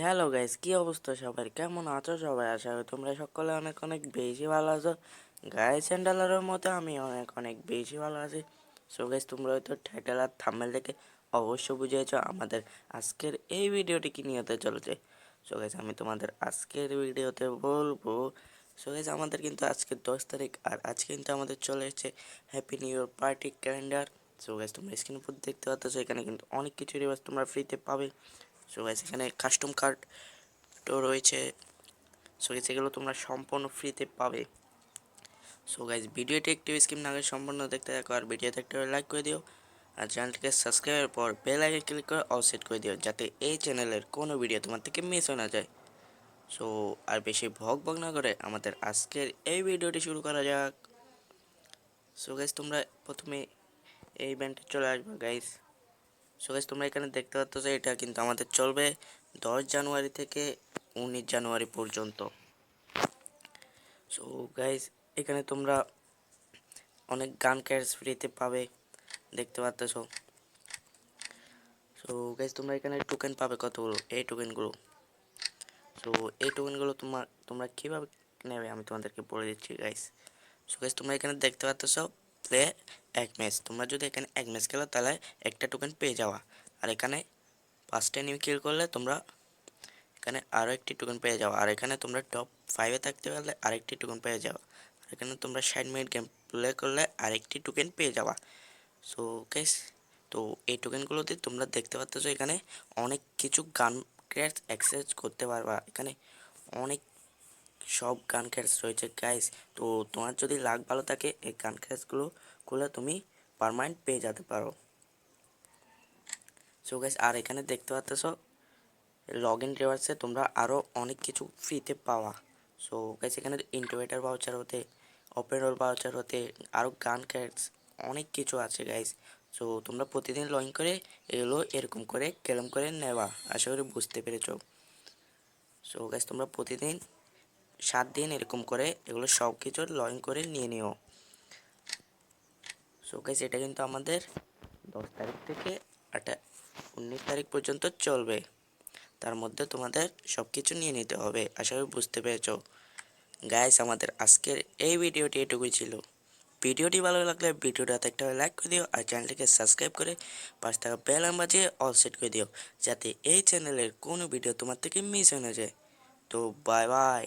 Hello guys, কি অবস্থা সবার? কেমন আছো সবাই? আশা করি তোমরা সকলে অনেক অনেক বেশি ভালো আছো। গাইস এন্ড ডালারের মতো আমি অনেক অনেক বেশি ভালো আছি। সো গাইস, তোমরা হয়তো টাইটেল আর থাম্বনেল দেখে অবশ্য বুঝেছো আমাদের আজকের এই ভিডিওটি কি নিয়ে হতে চলেছে। সো গাইস, আমি তোমাদের আজকের ভিডিওতে বলবো। সো গাইস, আমাদের কিন্তু আজকে 10 তারিখ, আর আজকে কিন্তু আমাদের চলে এসেছে happy new year party calendar. So guys, তোমরা স্ক্রিনের উপর দেখতে পাচ্ছ, এখানে কিন্তু অনেক কিছু রিওয়াজ তোমরা ফ্রিতে পাবে। সো গাইস, এখানে কাস্টম কার্ড তো রয়েছে। সো গাইস, এগুলো তোমরা সম্পূর্ণ ফ্রিতে পাবে। সো গাইস, ভিডিওটি একটু স্কিপ না করে সম্পূর্ণ দেখতে থাকো, আর ভিডিওতে একটা লাইক করে দিও, আর চ্যানেলটিকে সাবস্ক্রাইবের পর বেল আইকন ক্লিক করে অল সেট করে দিও, যাতে এই চ্যানেলের কোনো ভিডিও তোমার থেকে মিস হয়ে না যায়। সো আর বেশি ভক ভক না করে আমাদের আজকের এই ভিডিওটি শুরু করা যাক। সো গাইস, তোমরা প্রথমে এই ইভেন্টে চলে আসবে গাইস। সো গাইস, তোমরা এখানে দেখতে পাচ্ছ যে এটা কিন্তু আমাদের চলবে 10 জানুয়ারি থেকে 19 জানুয়ারি পর্যন্ত। সো গাইস, এখানে তোমরা অনেক গান ক্যাশ ফ্রিতে পাবে, দেখতে পাচ্ছ। সো গাইস, তোমরা এখানে টোকেন পাবে কতগুলো, এই টোকেনগুলো। সো এই টোকেনগুলো তোমরা কীভাবে নেবে আমি তোমাদেরকে বলে দিচ্ছি গাইস। সো গাইস, তোমরা এখানে দেখতে পাচ্ছ প্লে এক ম্যাচ। তোমরা যদি এখানে এক ম্যাচ খেলো তাহলে একটা টোকেন পেয়ে যাওয়া, আর এখানে 5টা এনিমি কিল করলে তোমরা এখানে আরও একটি টোকেন পেয়ে যাও, আর এখানে তোমরা টপ 5-এ থাকতে পারলে আরেকটি টোকেন পেয়ে যাও, আর এখানে তোমরা 60 মিনিট গেম প্লে করলে আরেকটি টোকেন পেয়ে যাওয়া। সো গাইস, তো এই টোকেনগুলোতে তোমরা দেখতে পাচ্ছ এখানে অনেক কিছু গান ক্রেটস অ্যাক্সেস করতে পারবা। এখানে অনেক সব গান ক্রেটস রয়েছে গাইস। তো তোমার যদি লাক ভালো থাকে এই গান ক্রেটসগুলো খুলে তুমি পারমানেন্ট পেয়ে যেতে পারো। সো গাইস, আর এখানে দেখতে পাচ্ছ লগ ইন রিওয়ার্ডসে তোমরা আরও অনেক কিছু ফ্রিতে পাওয়া। সো গাইস, এখানে ইনকিউবেটর ভাউচার হতে, ওপেন রোল ভাউচার হতে, আরও গান ক্যাটস অনেক কিছু আছে গাইস। সো তোমরা প্রতিদিন লগ ইন করে এগুলো এরকম করে ক্লেম করে নেওয়া, আশা করি বুঝতে পেরেছো। সো গাইস, তোমরা প্রতিদিন 7 দিন এরকম করে এগুলো সব কিছু লগ ইন করে নিয়ে নিও। সো গাইস, এটা কিন্তু আমাদের 10 তারিখ থেকে 19 তারিখ পর্যন্ত চলবে। তার মধ্যে তোমাদের সব কিছু নিয়ে নিতে হবে, আশা করি বুঝতে পেরেছো গাইস। আমাদের আজকের এই ভিডিওটি এটুকুই ছিল। ভিডিওটি ভালো লাগলে ভিডিওটাতে একটা লাইক করে দিও, আর চ্যানেলটিকে সাবস্ক্রাইব করে পাশে থাকা বেল আইকন বাজিয়ে অল সেট করে দিও, যাতে এই চ্যানেলের কোনো ভিডিও তোমার থেকে মিস হয়ে না যায়। তো বাই বাই।